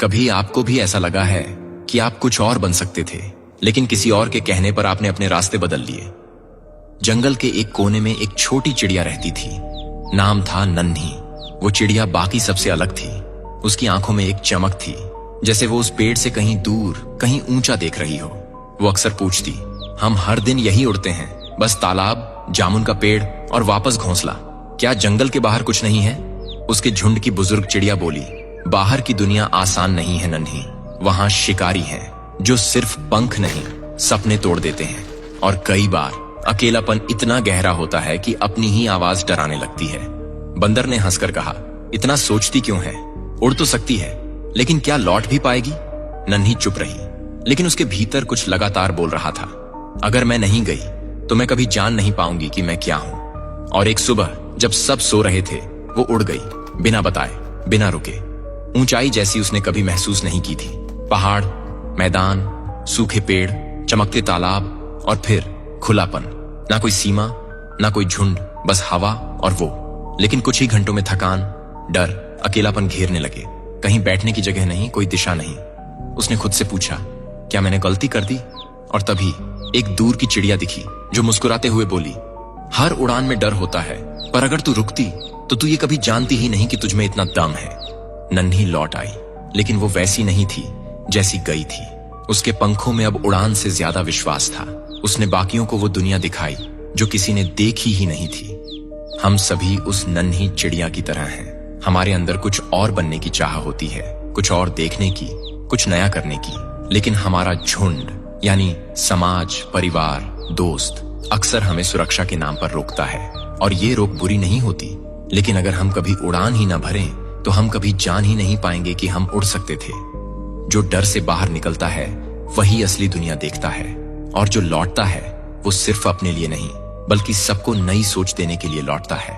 कभी आपको भी ऐसा लगा है कि आप कुछ और बन सकते थे, लेकिन किसी और के कहने पर आपने अपने रास्ते बदल लिए? जंगल के एक कोने में एक छोटी चिड़िया रहती थी। नाम था नन्ही। वो चिड़िया बाकी सबसे अलग थी। उसकी आंखों में एक चमक थी, जैसे वो उस पेड़ से कहीं दूर, कहीं ऊंचा देख रही हो। वो अक्सर पूछती, हम हर दिन यही उड़ते हैं, बस तालाब, जामुन का पेड़ और वापस घोंसला। क्या जंगल के बाहर कुछ नहीं है? उसके झुंड की बुजुर्ग चिड़िया बोली, बाहर की दुनिया आसान नहीं है नन्ही। वहां शिकारी हैं जो सिर्फ पंख नहीं, सपने तोड़ देते हैं। और कई बार अकेलापन इतना गहरा होता है कि अपनी ही आवाज डराने लगती है। बंदर ने हंसकर कहा, इतना सोचती क्यों है? उड़ तो सकती है, लेकिन क्या लौट भी पाएगी? नन्ही चुप रही, लेकिन उसके भीतर कुछ लगातार बोल रहा था, अगर मैं नहीं गई तो मैं कभी जान नहीं पाऊंगी कि मैं क्या हूं। और एक सुबह जब सब सो रहे थे, वो उड़ गई, बिना बताए, बिना रुके। ऊंचाई जैसी उसने कभी महसूस नहीं की थी। पहाड़, मैदान, सूखे पेड़, चमकते तालाब और फिर खुलापन। ना कोई सीमा, ना कोई झुंड, बस हवा और वो। लेकिन कुछ ही घंटों में थकान, डर, अकेलापन घेरने लगे। कहीं बैठने की जगह नहीं, कोई दिशा नहीं। उसने खुद से पूछा, क्या मैंने गलती कर दी? और तभी एक दूर की चिड़िया दिखी जो मुस्कुराते हुए बोली, हर उड़ान में डर होता है, पर अगर तू रुकती तो तू ये कभी जानती ही नहीं कि तुझमें इतना दम है। नन्ही लौट आई, लेकिन वो वैसी नहीं थी जैसी गई थी। उसके पंखों में अब उड़ान से ज्यादा विश्वास था। उसने बाकियों को वो दुनिया दिखाई जो किसी ने देखी ही नहीं थी। हम सभी उस नन्ही चिड़िया की तरह हैं। हमारे अंदर कुछ और बनने की चाह होती है, कुछ और देखने की, कुछ नया करने की। लेकिन हमारा झुंड यानी समाज, परिवार, दोस्त अक्सर हमें सुरक्षा के नाम पर रोकता है। और ये रोक बुरी नहीं होती, लेकिन अगर हम कभी उड़ान ही न भरें तो हम कभी जान ही नहीं पाएंगे कि हम उड़ सकते थे। जो डर से बाहर निकलता है वही असली दुनिया देखता है, और जो लौटता है वो सिर्फ अपने लिए नहीं बल्कि सबको नई सोच देने के लिए लौटता है।